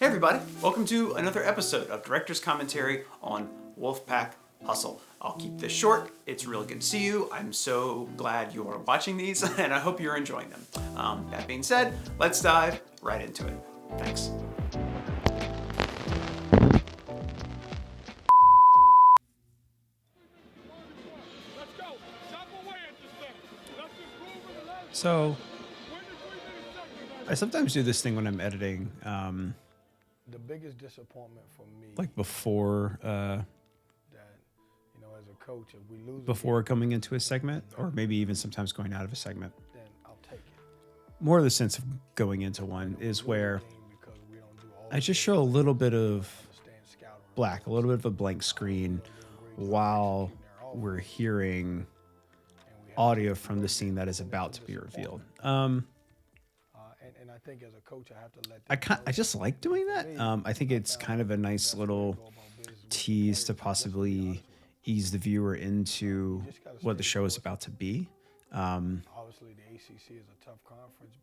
Hey everybody, welcome to another episode of Director's Commentary on Wolfpack Hustle. I'll keep this short. It's really good to see you. I'm so glad you are watching these and I hope you're enjoying them. That being said, let's dive right into it. Thanks. So, I sometimes do this thing when I'm editing, the biggest disappointment for me, like before, that as a coach, if we lose before coming into a segment, or maybe even sometimes going out of a segment. then I'll take it. More of the sense of going into one is where I just show a little bit of black, a little bit of a blank screen while we're hearing audio from the scene that is about to be revealed. And I think as a coach, I have to let I just like doing that. I think it's kind of a nice little tease to possibly ease the viewer into what the show is about to be. Obviously, the ACC is a tough conference.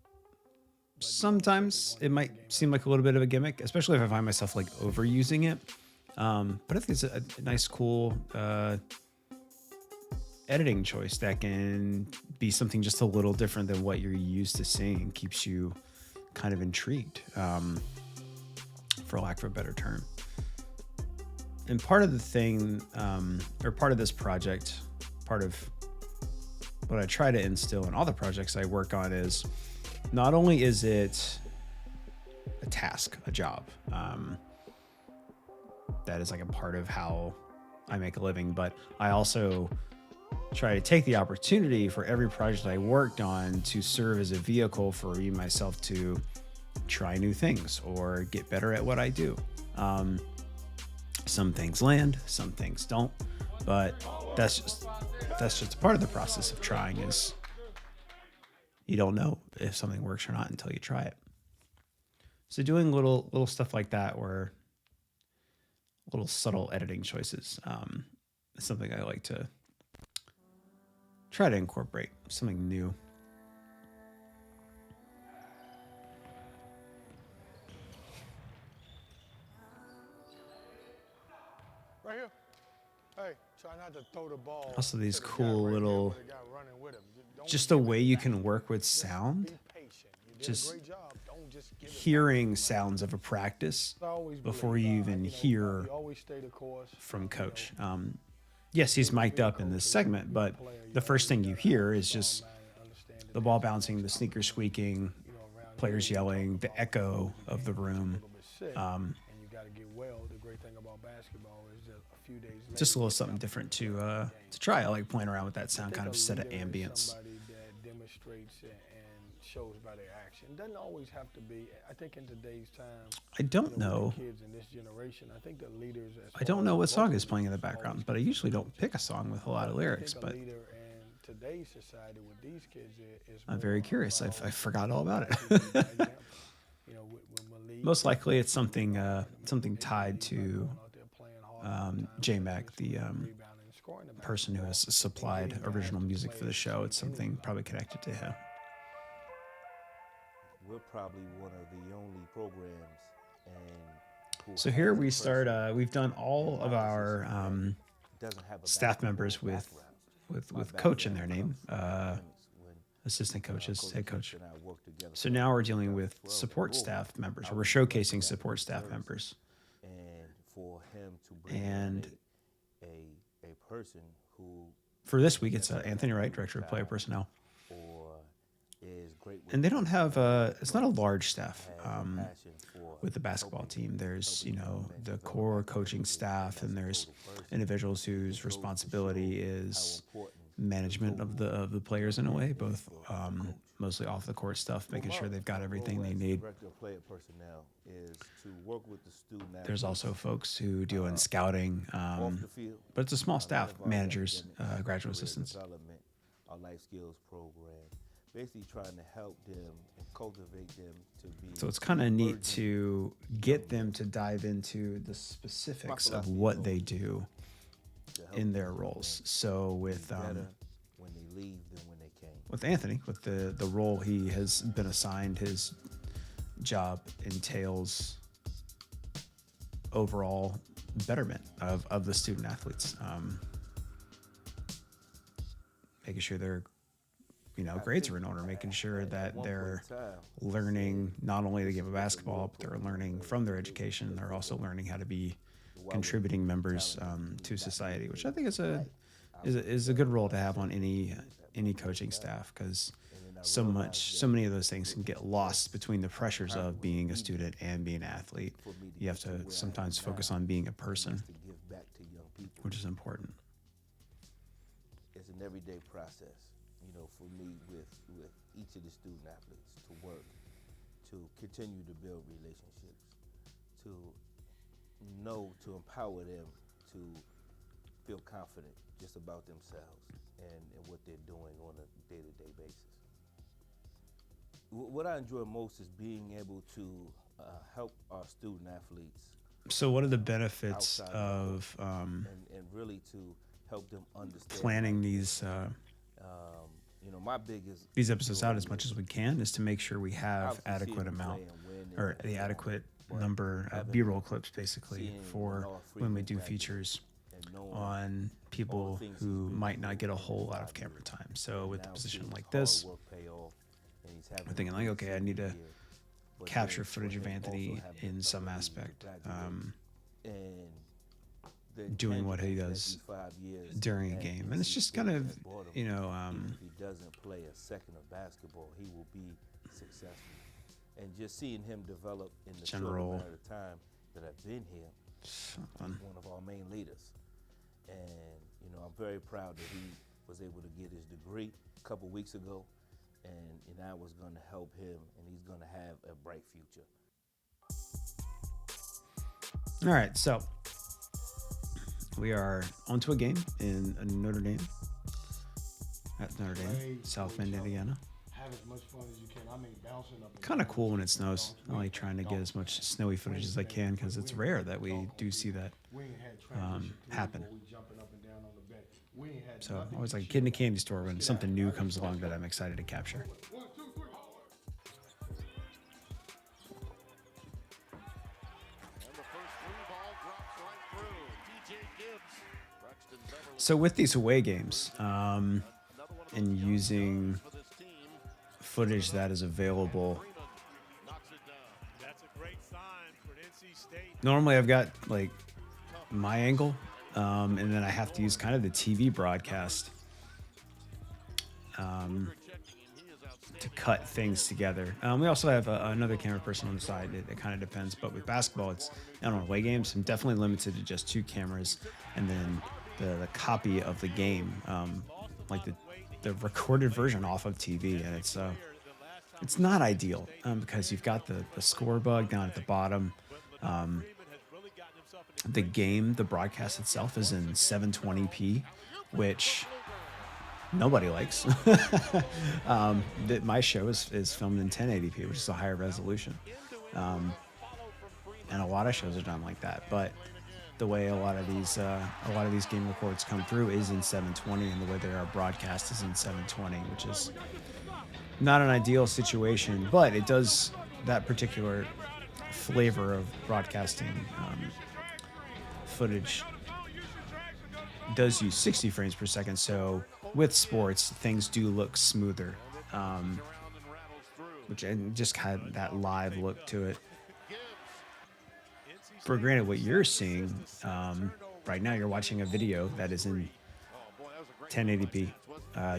Sometimes it might seem like a little bit of a gimmick, especially if I find myself like overusing it. But I think it's a nice, cool editing choice that can be something just a little different than what you're used to seeing and keeps you kind of intrigued, for lack of a better term. And part of the thing, or part of this project, part of what I try to instill in all the projects I work on is not only is it a task, a job, that is like a part of how I make a living, but I also try to take the opportunity for every project I worked on to serve as a vehicle for me myself to try new things or get better at what I do. Some things land, some things don't, but that's just a part of the process of trying. Is you don't know if something works or not until you try it. So doing little stuff like that, or little subtle editing choices, is something I like to try to incorporate, something new. Right here. Hey, try not to throw the ball. Also these to the cool guy right little, there with the guy running with him. Don't just the give way it you back. can work with sound, Be patient. You did just a great job. Don't just give it hearing sounds of a practice back. Always be before like, you nah, even you hear always stay the course. from coach. Yes, he's mic'd up in this segment, but the first thing you hear is just the ball bouncing, the sneakers squeaking, players yelling, the echo of the room. And you got to get well. The great thing about basketball is just a few days later, Just a little something different to try. I like playing around with that sound, kind of set of ambience. Somebody that demonstrates and shows by their action. Doesn't always have to be. I think in today's time, I don't know. Kids in this generation, I think the leaders. I don't know what song is playing in the background, but I usually don't pick a song with a lot of lyrics. I But think a leader in today's society with these kids is I'm more very curious. I about forgot all about it. example. When Most likely, it's something tied to J-Mac, the person who has supplied original music for the show. It's something probably connected to him. We're probably one of the only programs. So here we start. We've done all of our staff members with coach in their name, assistant coaches, head coach. So now we're dealing with support staff members, or we're showcasing support staff members. And for him to bring And a person who for this week, it's Anthony Wright, Director of Player Personnel. is great with And they don't have it's not a large staff passion for with the basketball team. There's, the core coaching staff, and there's individuals whose responsibility is management of the players in a way, both mostly off the court stuff, making sure they've got everything they need. Director of player personnel is to work with the student There's also folks who deal in scouting, off the field. but it's a small staff, managers, graduate assistants. Development, our life skills program, basically trying to help them and cultivate them to be. So it's kind of neat to get them to dive into the specifics of what they do in their roles. So with better when they leave than when they came. with Anthony, with the role he has been assigned, his job entails overall betterment of the student athletes. Making sure their grades are in order, making sure that they're learning not only the game of basketball, but they're learning from their education. They're also learning how to be contributing members to society, which I think is a good role to have on any coaching staff, because so many of those things can get lost between the pressures of being a student and being an athlete. You have to sometimes focus on being a person, which is important. It's an everyday process, for me with each of the student athletes to work, to continue to build relationships, to empower them to feel confident just about themselves and what they're doing on a day-to-day basis. What I enjoy most is being able to help our student athletes. So what are the benefits of and really to help them understand planning these my biggest these episodes out as much as we can is to make sure we have adequate amount or the adequate number of B-roll clips basically for when we do features on people who might not get a whole lot of camera time. So with a position like this, we're thinking like, okay, I need to capture footage of Anthony in some aspect, doing what he does during a game. And it's just kind of, if he doesn't play a second of basketball, he will be successful. And just seeing him develop in the short amount of time that I've been here, he's one of our main leaders. And, I'm very proud that he was able to get his degree a couple weeks ago. And I was going to help him, and he's going to have a bright future. All right, so we are onto a game in Notre Dame. At Notre Dame, South Bend, Indiana. Have as much fun as you can. I mean, bouncing up. Kind of cool when it snows. I like trying to get as much snowy footage as I can, because it's rare that we do see that happen. So I always like a kid in a candy store when something new comes along that I'm excited to capture. So with these away games, and using footage that is available, normally I've got like my angle, and then I have to use kind of the TV broadcast to cut things together. We also have another camera person on the side. It kind of depends, but with basketball, it's on away games. I'm definitely limited to just 2 cameras, and then the copy of the game, like the recorded version off of TV, and it's not ideal because you've got the score bug down at the bottom. The broadcast itself is in 720p, which nobody likes. My show is filmed in 1080p, which is a higher resolution, and a lot of shows are done like that. But the way a lot of these game records come through is in 720, and the way they are broadcast is in 720, which is not an ideal situation, but it does that particular flavor of broadcasting footage does use 60 frames per second. So with sports, things do look smoother, which just had that live look to it. For granted, what you're seeing right now, you're watching a video that is in 1080p,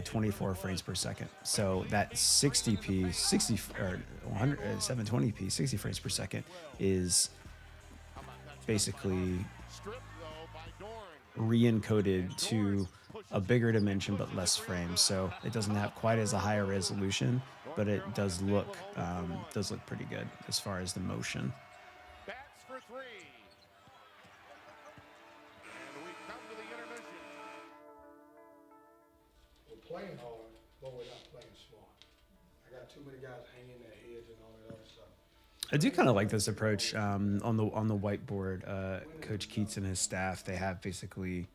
24 frames per second. So that 60p, 720p, 60 frames per second is basically re-encoded to a bigger dimension but less frames. So it doesn't have quite as a higher resolution, but it does look pretty good as far as the motion. Playing hard, but we're not playing smart. I got too many guys hanging their heads and all that other stuff. I do kind of like this approach on the whiteboard. Coach Keats and his staff, they have basically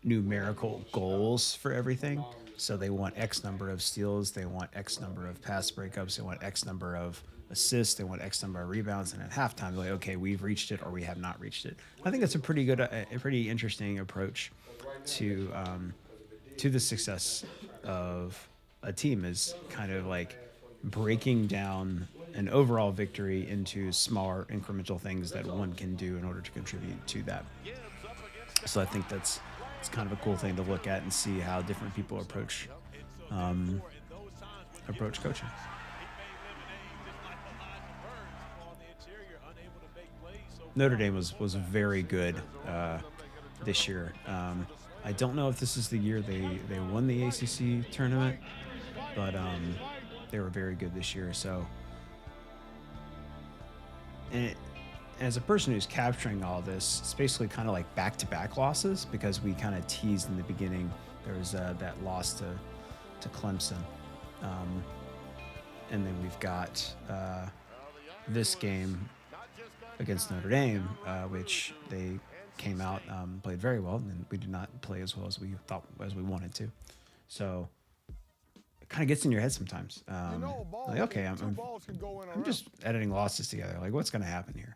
numerical goals for everything. So they want X number of steals, they want X number of pass breakups, they want X number of assists, they want X number of rebounds, and at halftime, they're like, okay, we've reached it or we have not reached it. I think that's a pretty good, a pretty interesting approach to the success of a team, is kind of like breaking down an overall victory into smaller incremental things that one can do in order to contribute to that. So I think it's kind of a cool thing to look at and see how different people approach coaching. Notre Dame was very good this year. I don't know if this is the year they won the ACC tournament, but they were very good this year. So, and as a person who's capturing all this, it's basically kind of like back-to-back losses, because we kind of teased in the beginning there was that loss to Clemson, and then we've got this game against Notre Dame, which they came out, played very well, and we did not play as well as we thought, as we wanted to. So it kind of gets in your head sometimes. Like, okay, I'm just editing losses together. Like, what's going to happen here?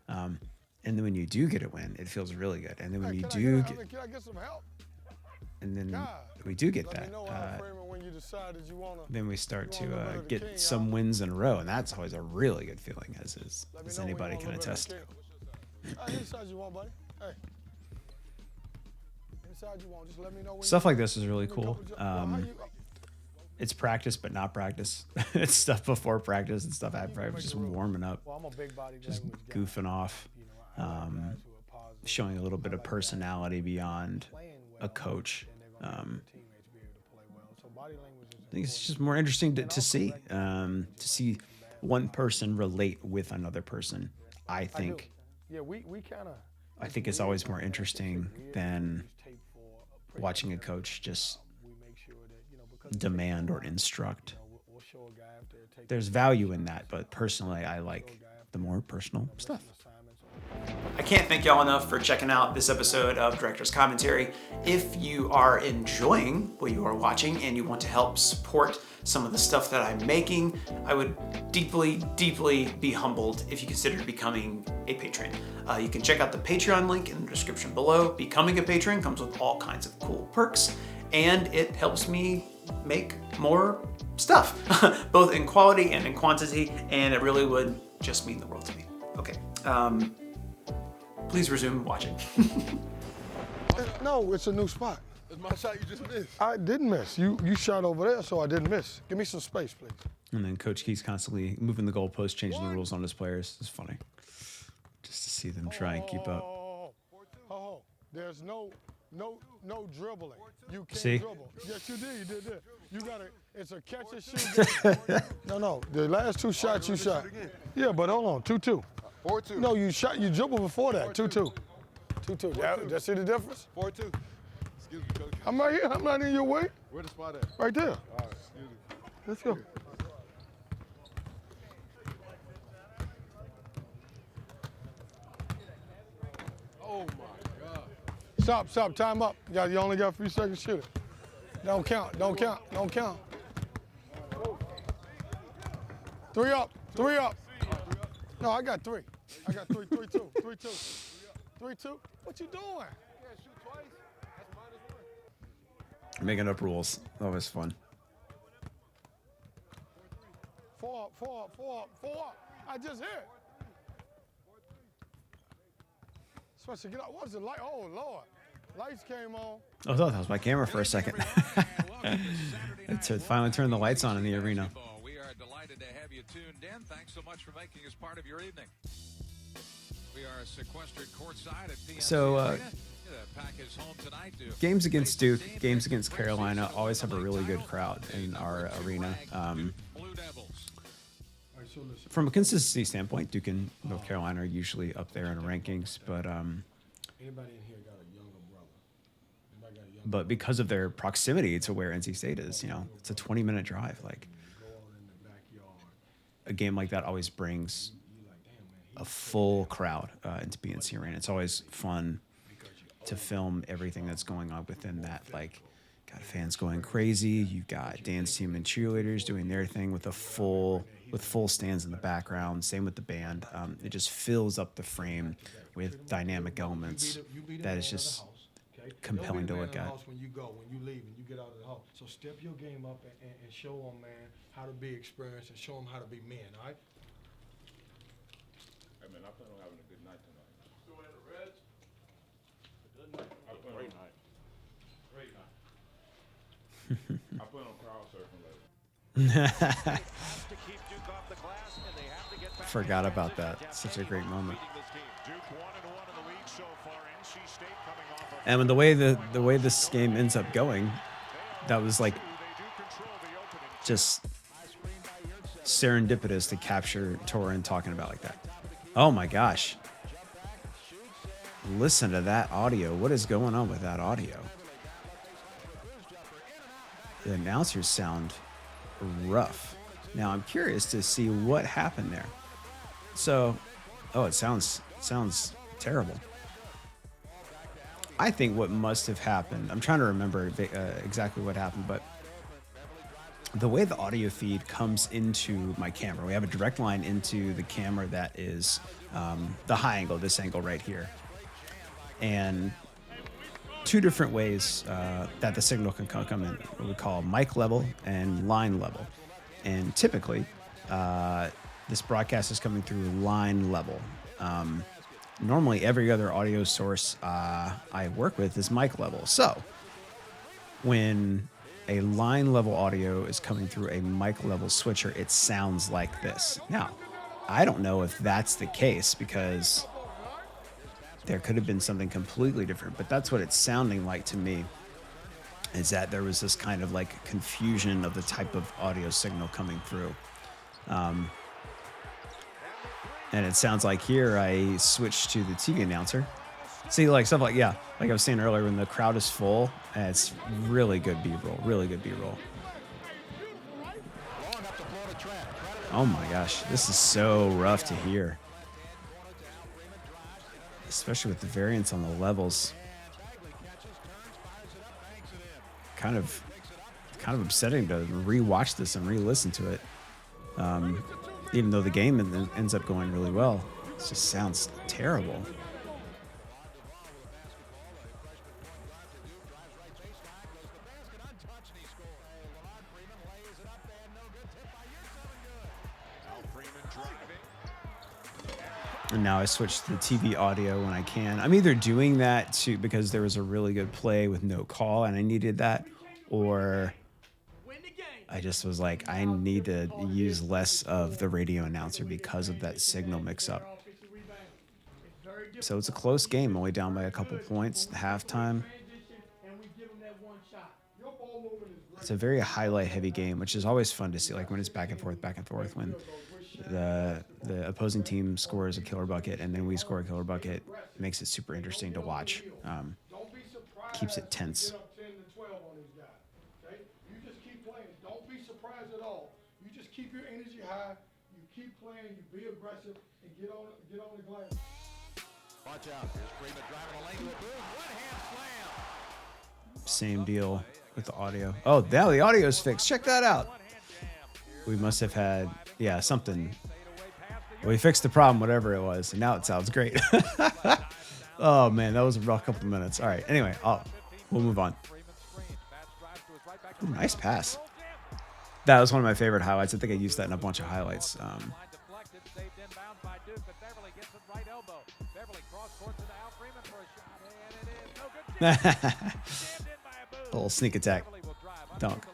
And then when you do get a win, it feels really good. And then when can I get some help? And then we do get that. Then we start to get some wins in a row, and that's always a really good feeling, as anybody can attest to. Inside you want, buddy. Hey. Inside you want. Just let me know when stuff like this is really cool. It's practice, but not practice. It's stuff before practice and stuff after practice, just warming up, just goofing off, showing a little bit of personality beyond a coach. I think it's just more interesting to see one person relate with another person. I think it's always more interesting than watching a coach just demand or instruct. There's value in that, but personally, I like the more personal stuff. I can't thank y'all enough for checking out this episode of Director's Commentary. If you are enjoying what you are watching and you want to help support some of the stuff that I'm making, I would deeply, deeply be humbled if you consider becoming a patron. You can check out the Patreon link in the description below. Becoming a patron comes with all kinds of cool perks, and it helps me make more stuff, both in quality and in quantity, and it really would just mean the world to me. Okay. Please resume watching. No, it's a new spot. It's my shot you just missed. I didn't miss. You shot over there, so I didn't miss. Give me some space, please. And then Coach Key's constantly moving the goalposts, changing the rules on his players. It's funny. Just to see them try and keep up. There's no dribbling. You can't See? dribble. Yes, you did. You did that. You got to, it's a catch and shoot game. No. The last two shots you shot. Yeah, but hold on. 2-2. 4-2. No, you dribbled before that. 2-2. 2-2. Just see the difference? 4-2. Excuse me, Coach. I'm right here. I'm not in your way. Where the spot at? Right there. All right, excuse me. Let's go. Oh, my God. Stop. Time up. You only got a few seconds. Shoot it. Don't count. Three up. No, I got three. 3-2. 3-2. What you doing? Yeah, shoot twice. That's -1. Making up rules. Always fun. 4 up. I just hit. Supposed to get out. What's the light? Oh, Lord. Lights came on. Oh, I thought that was my camera for a second. Finally turned the lights on in the arena. We are delighted to have you tuned in. Thanks so much for making us part of your evening. We are sequestered courtside at PNC Arena. The Pack is home tonight to Games against Duke, games against Carolina always have a really good crowd in our arena. Blue Devils. From a consistency standpoint, Duke and North Carolina are usually up there in rankings, but Anybody in here got a younger brother? but because of their proximity to where NC State is, it's a 20-minute drive. Like, a game like that always brings a full crowd into PNC Arena. It's always fun to film everything that's going on within that. Like, got fans going crazy. You've got dance team and cheerleaders doing their thing with a full with full stands in the background. Same with the band. It just fills up the frame with dynamic elements that is just compelling to look at. When you go, when you leave, and you get out of the house. So step your game up and show them, man, how to be experienced and show them how to be men, all right? Hey, man, I plan on having a good night tonight. Still in the Reds? Good night. Great night. Great night. I plan on crowd surfing later. Forgot about that. Such a great moment. And when the way this game ends up going, that was like just serendipitous to capture Torin talking about like that. Oh my gosh. Listen to that audio. What is going on with that audio? The announcers sound rough. Now I'm curious to see what happened there. So, oh, it sounds terrible. I think what must have happened, I'm trying to remember exactly what happened, but the way the audio feed comes into my camera, we have a direct line into the camera that is the high angle, this angle right here. And two different ways that the signal can come in, what we call mic level and line level. And typically, this broadcast is coming through line level. Normally, every other audio source I work with is mic level. So, when a line level audio is coming through a mic level switcher, it sounds like this. Now, I don't know if that's the case because there could have been something completely different, but that's what it's sounding like to me, is that there was this kind of like confusion of the type of audio signal coming through. And it sounds like here I switched to the TV announcer. See, like stuff like, yeah, like I was saying earlier, when the crowd is full, it's really good B-roll, really good B-roll. Oh my gosh, this is so rough to hear. Especially with the variance on the levels. Kind of upsetting to re-watch this and re-listen to it. Even though the game ends up going really well, it just sounds terrible. And now I switch to the TV audio when I can. I'm either doing that because there was a really good play with no call and I needed that, or I just was like, I need to use less of the radio announcer because of that signal mix-up. So it's a close game, only down by a couple points at halftime. It's a very highlight-heavy game, which is always fun to see, like when it's back and forth, when the opposing team scores a killer bucket and then we score a killer bucket. It makes it super interesting to watch. Keeps it tense. Keep your energy high, you keep playing, you be aggressive, and get on the glass. Watch out, here's Freeman driving the lane to a boom, one-hand slam. Same deal with the audio. Oh, now the audio is fixed. Check that out. We must have had, yeah, something. We fixed the problem, whatever it was, and now it sounds great. Oh man, that was a rough couple of minutes. All right, anyway, we'll move on. Ooh, nice pass. That was one of my favorite highlights. I think I used that in a bunch of highlights. A little sneak attack. Dunk.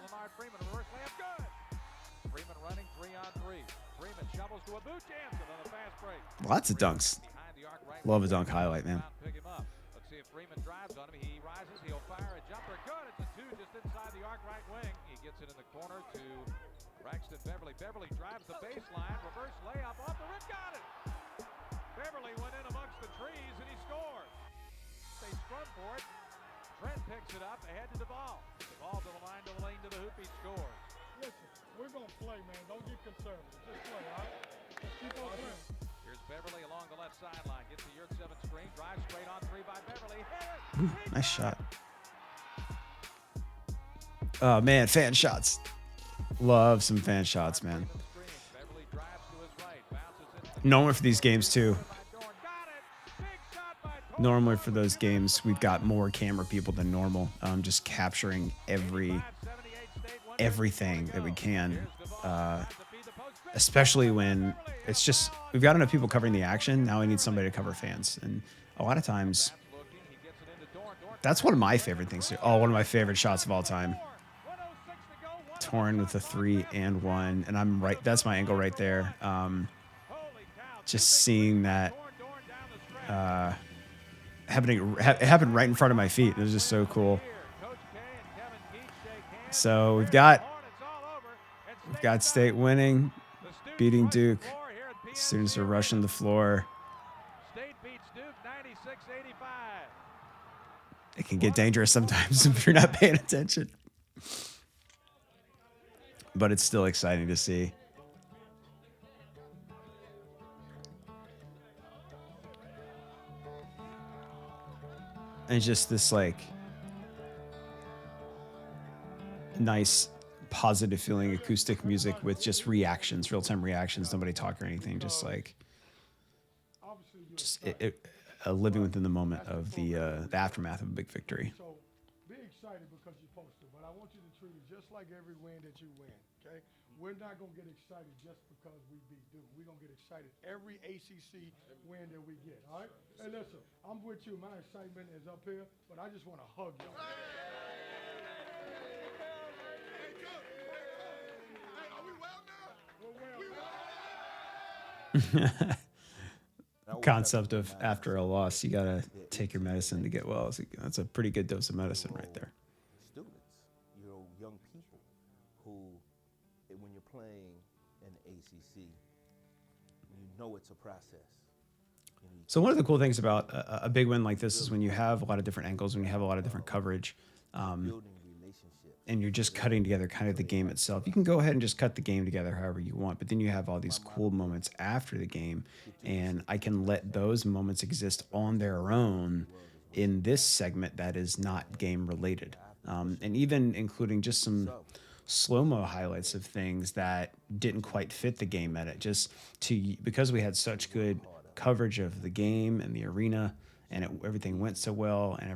Lots of dunks. Love a dunk highlight, man. Beverly drives the baseline, reverse layup off the rim, got it! Beverly went in amongst the trees and he scored. They scrum for it. Trent picks it up ahead to Duvall. Duvall to the line, to the lane, to the hoop, he scores. Listen, we're going to play, man. Don't get conservative. Just play, all right? Just keep on playing. Here's Beverly along the left sideline. Gets the Yurt 7 screen. Drives straight on three by Beverly. Hit it! Ooh, nice shot. Oh, man, fan shots. Love some fan shots, man. Normally for these games too. Normally for those games, we've got more camera people than normal. Just capturing everything that we can. Especially when it's just, we've got enough people covering the action. Now we need somebody to cover fans. And a lot of times, that's one of my favorite things too. Oh, one of my favorite shots of all time. Torn with a 3 and 1. And I'm right, that's my angle right there. Just seeing that happen right in front of my feet. It was just so cool. So we've got State winning, beating Duke. Students are rushing the floor. It can get dangerous sometimes if you're not paying attention. But it's still exciting to see. And just this like nice positive feeling acoustic music with just reactions, real-time reactions, nobody talking or anything, just like living within the moment of the aftermath of a big victory. So be excited because you're supposed to, but I want you to treat it just like every win that you win, okay? We're not going to get excited just because we beat Duke. We're going to get excited every ACC win that we get, all right? Hey, listen, I'm with you. My excitement is up here, but I just want to hug you. Concept of after a loss, you gotta take your medicine to get well. That's a pretty good dose of medicine right there. Students, young people who, when you're playing in the ACC, you know it's a process. So one of the cool things about a big win like this is when you have a lot of different angles, when you have a lot of different coverage, and you're just cutting together kind of the game itself. You can go ahead and just cut the game together however you want, but then you have all these cool moments after the game, and I can let those moments exist on their own in this segment that is not game related. And even including just some slow-mo highlights of things that didn't quite fit the game edit, because we had such good coverage of the game and the arena, and everything went so well, and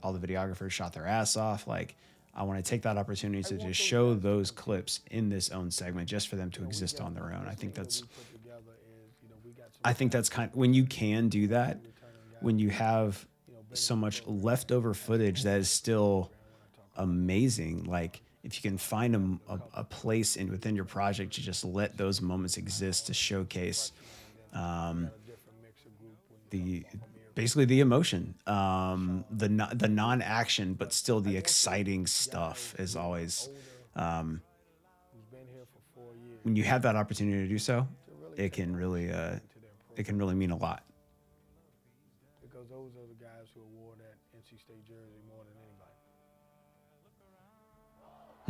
all the videographers shot their ass off. Like, I want to take that opportunity to just show those clips in this own segment just for them to exist on their own. I think that's kind of, when you can do that, when you have so much leftover footage that is still amazing. Like, if you can find a place within your project to just let those moments exist to showcase basically the emotion, the non-action, but still the exciting stuff is always, when you have that opportunity to do so, it can really mean a lot. Because those are the guys who wore that NC State jersey more than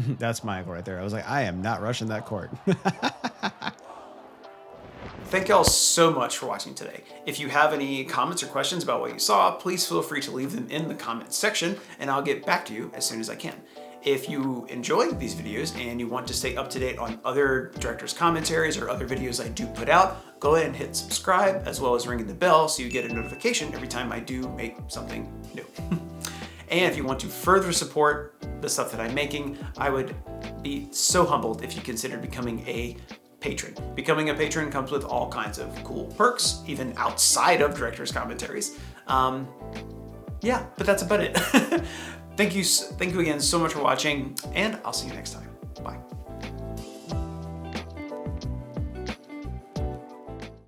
anybody. That's my angle right there. I was like, I am not rushing that court. Thank y'all so much for watching today. If you have any comments or questions about what you saw, please feel free to leave them in the comments section, and I'll get back to you as soon as I can. If you enjoy these videos and you want to stay up to date on other directors' commentaries or other videos I do put out, go ahead and hit subscribe, as well as ringing the bell so you get a notification every time I do make something new. And if you want to further support the stuff that I'm making, I would be so humbled if you considered becoming a patron. Becoming a patron comes with all kinds of cool perks, even outside of director's commentaries. Yeah, but that's about it. Thank you again so much for watching, and I'll see you next time. Bye.